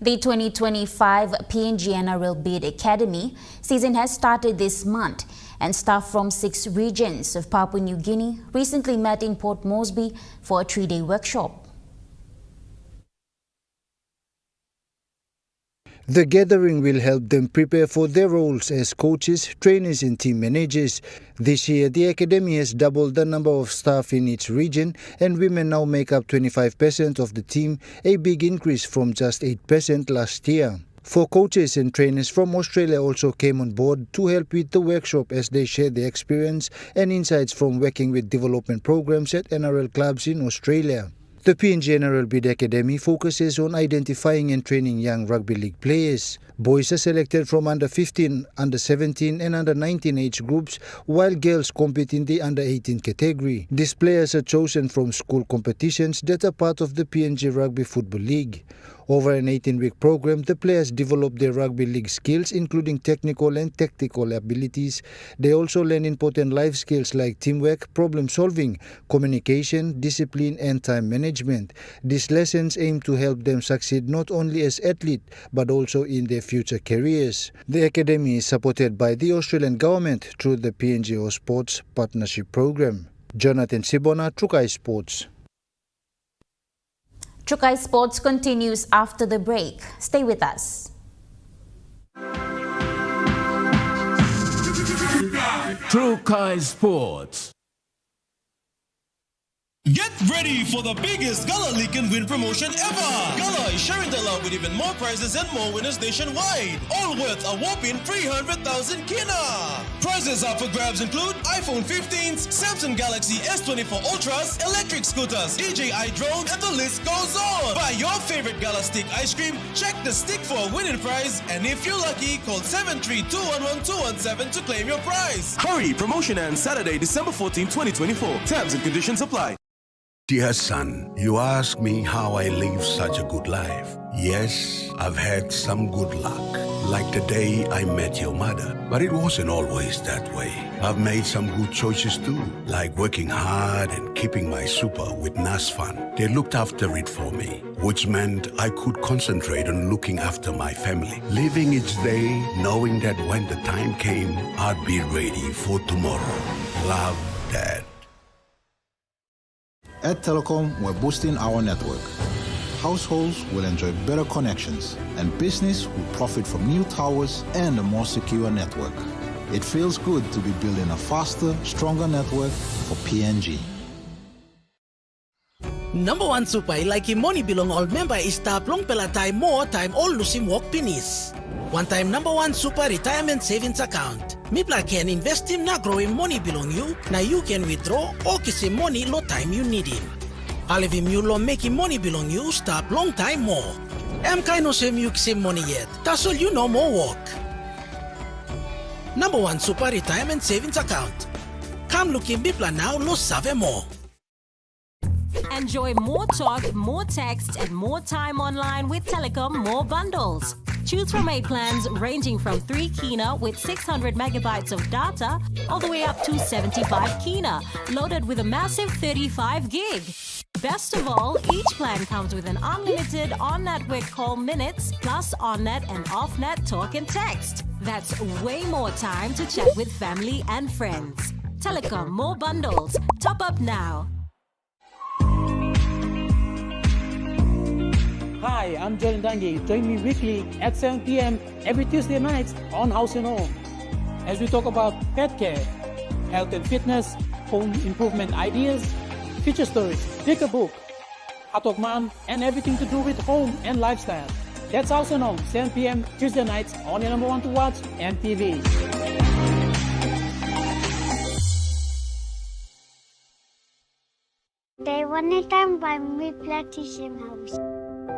The 2025 PNG NRL Bid Academy season has started this month, and staff from 6 regions of Papua New Guinea recently met in Port Moresby for a 3-day workshop. The gathering will help them prepare for their roles as coaches, trainers and team managers. This year, the academy has doubled the number of staff in each region, and women now make up 25% of the team, a big increase from just 8% last year. 4 coaches and trainers from Australia also came on board to help with the workshop as they share their experience and insights from working with development programs at NRL clubs in Australia. The PNG NRL Bid Academy focuses on identifying and training young rugby league players. Boys are selected from under 15, under 17 and under 19 age groups, while girls compete in the under 18 category. These players are chosen from school competitions that are part of the PNG Rugby Football League. Over an 18-week program, the players develop their rugby league skills, including technical and tactical abilities. They also learn important life skills like teamwork, problem solving, communication, discipline and time management. These lessons aim to help them succeed not only as athletes, but also in their future careers. The academy is supported by the Australian government through the PNG All Sports Partnership Program. Jonathan Sibona, Trukai Sports. Trukai Sports continues after the break. Stay with us. Trukai Sports. Get ready for the biggest Gala Leak and Win promotion ever! Gala is sharing the love with even more prizes and more winners nationwide, all worth a whopping 300,000 kina! Prizes up for grabs include iPhone 15s, Samsung Galaxy S24 Ultras, electric scooters, DJI drones, and the list goes on! Buy your favorite Gala Stick ice cream, check the stick for a winning prize, and if you're lucky, call 73211-217 to claim your prize! Hurry! Promotion ends Saturday, December 14, 2024. Terms and conditions apply. Dear son, you ask me how I live such a good life. Yes, I've had some good luck, like the day I met your mother. But it wasn't always that way. I've made some good choices too, like working hard and keeping my super with NASFAN. They looked after it for me, which meant I could concentrate on looking after my family. Living each day, knowing that when the time came, I'd be ready for tomorrow. Love, Dad. At Telecom, we're boosting our network. households will enjoy better connections, and business will profit from new towers and a more secure network. It feels good to be building a faster, stronger network for PNG. Number one supai like money belong all member is tap long pela time more time all lusim work pinis. One time number one super retirement savings account. Mipla can invest him na growing money belong you. Now you can withdraw or kisi money low time you need him. All of him you lo making money belong you stop long time more. Kind of same you kisi money yet. That's all you know more work. Number one super retirement savings account. Come looking Mipla now lo save more. Enjoy more talk, more text, and more time online with Telecom More Bundles. Choose from 8 plans ranging from 3 kina with 600 megabytes of data all the way up to 75 kina, loaded with a massive 35 gig. Best of all, each plan comes with an unlimited on-network call minutes plus on-net and off-net talk and text. That's way more time to chat with family and friends. Telecom More Bundles. Top up now. Hi, I'm John Dangi. Join me weekly at 7 p.m. every Tuesday nights on House and Home as we talk about pet care, health and fitness, home improvement ideas, feature stories, pick a book, Hatok Man, and everything to do with home and lifestyle. That's House and Home, 7 p.m. Tuesday nights on your number one to watch, EMTV. They want it done by me Platinum House.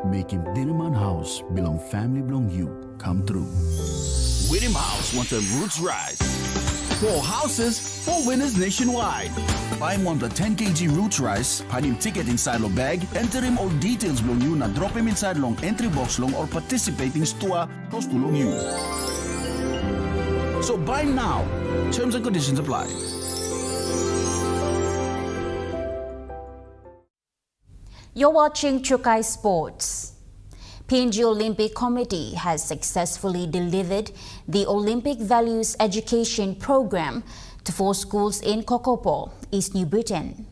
Making Dinaman House belong family belong you come true. Whittam House wants a roots rise. 4 houses, 4 winners nationwide. Buy him on the 10 kg roots rice, find him ticket inside your bag, enter him all details belong you, na drop him inside long entry box long or participating store close to long you. So buy now. Terms and conditions apply. You're watching Chukai Sports. PNG Olympic Committee has successfully delivered the Olympic Values Education Program to 4 schools in Kokopo, East New Britain.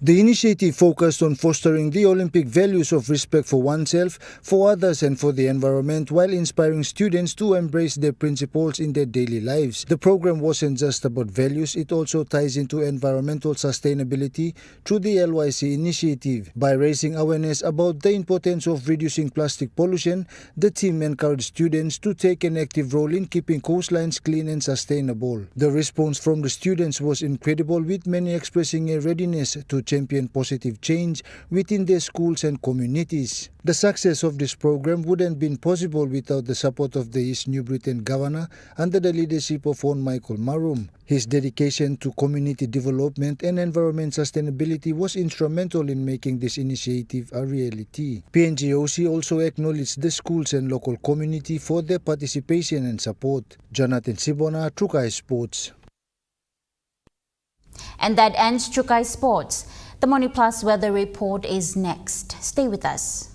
The initiative focused on fostering the Olympic values of respect for oneself, for others and for the environment while inspiring students to embrace their principles in their daily lives. The program wasn't just about values, it also ties into environmental sustainability through the LYC initiative. By raising awareness about the importance of reducing plastic pollution, the team encouraged students to take an active role in keeping coastlines clean and sustainable. The response from the students was incredible, with many expressing a readiness to champion positive change within their schools and communities. The success of this program wouldn't have been possible without the support of the East New Britain Governor under the leadership of Hon Michael Marum. His dedication to community development and environment sustainability was instrumental in making this initiative a reality. PNGOC also acknowledged the schools and local community for their participation and support. Jonathan Sibona, Chukai Sports. And that ends Chukai Sports. The Money Plus weather report is next. Stay with us.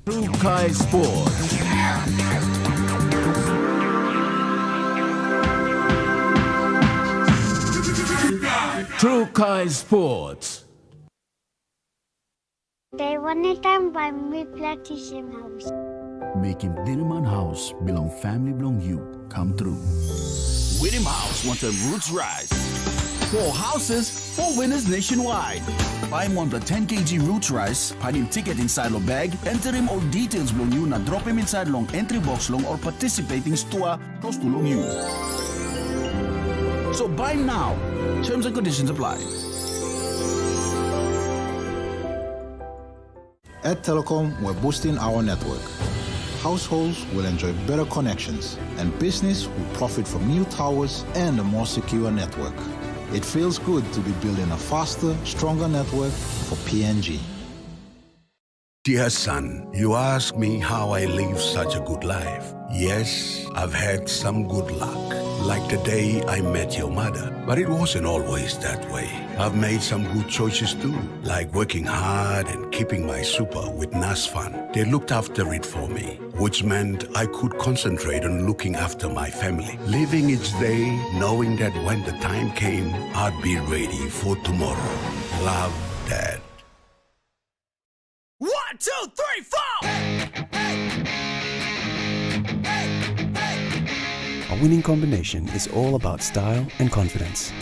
Chukai Sports. Chukai Sports. They want it done by me Platinum House. Making Dinaman House belong family belong you come true. Whittam House wants a roots rise. 4 houses, 4 winners nationwide. Buy him on the 10 kg roots rice, find him ticket inside your bag, enter him all details belong you, na drop him inside long entry box long or participating store close to long you. So buy now. Terms and conditions apply. At Telecom, we're boosting our network. Households will enjoy better connections, and business will profit from new towers and a more secure network. It feels good to be building a faster, stronger network for PNG. Dear son, you ask me how I live such a good life. Yes, I've had some good luck. like the day I met your mother. But it wasn't always that way. I've made some good choices too, like working hard and keeping my super with NASFAN. They looked after it for me, which meant I could concentrate on looking after my family, living each day knowing that when the time came, I'd be ready for tomorrow. Love, Dad. 1, 2, 3, 4! A winning combination is all about style and confidence.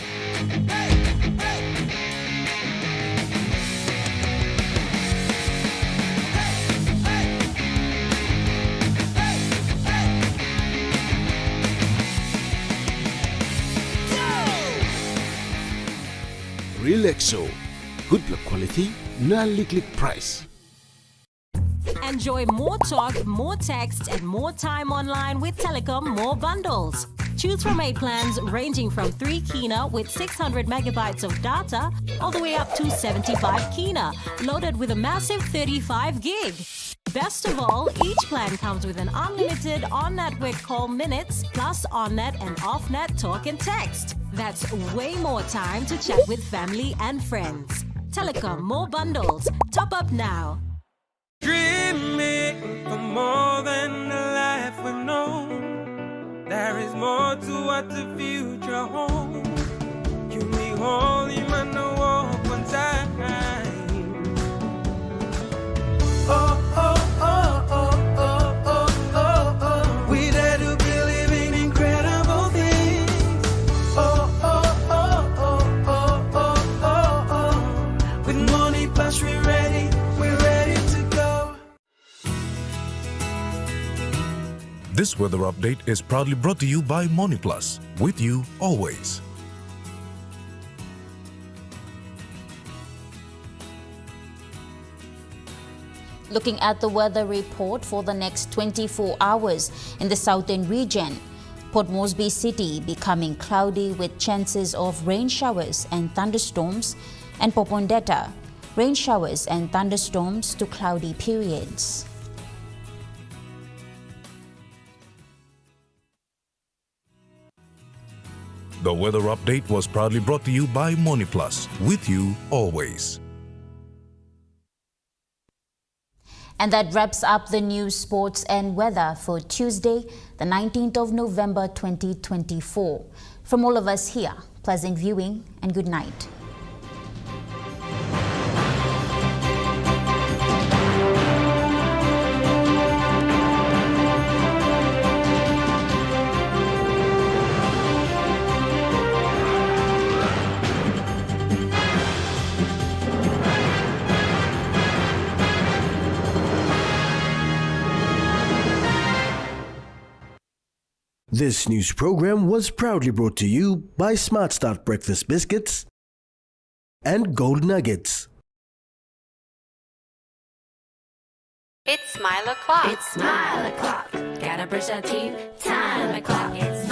Relaxo. Good luck quality, non-lick price. Enjoy more talk, more text, and more time online with Telecom More Bundles. Choose from 8 plans ranging from 3 kina with 600 megabytes of data all the way up to 75 kina, loaded with a massive 35 gig. Best of all, each plan comes with an unlimited on-network call minutes plus on-net and off-net talk and text. That's way more time to chat with family and friends. Telecom More Bundles. Top up now. Dreaming for more than the life we've known. There is more to what the future holds. You be holy man, no walk on time. Oh, oh, oh, oh, oh, oh, oh, oh. We dare to believe in incredible things. Oh, oh, oh, oh, oh, oh, oh, oh. With money plus we're ready to go. This weather update is proudly brought to you by Money Plus, with you always. Looking at the weather report for the next 24 hours in the southern region. Port Moresby City becoming cloudy with chances of rain showers and thunderstorms, and Popondetta, rain showers and thunderstorms to cloudy periods. The weather update was proudly brought to you by Money Plus, with you always. And that wraps up the news, sports and weather for Tuesday, the 19th of November 2024. From all of us here, pleasant viewing and good night. This news program was proudly brought to you by Smart Start Breakfast Biscuits and Gold Nuggets. It's Smile o'clock. It's Smile o'clock. Gotta brush our teeth. Time o'clock. It's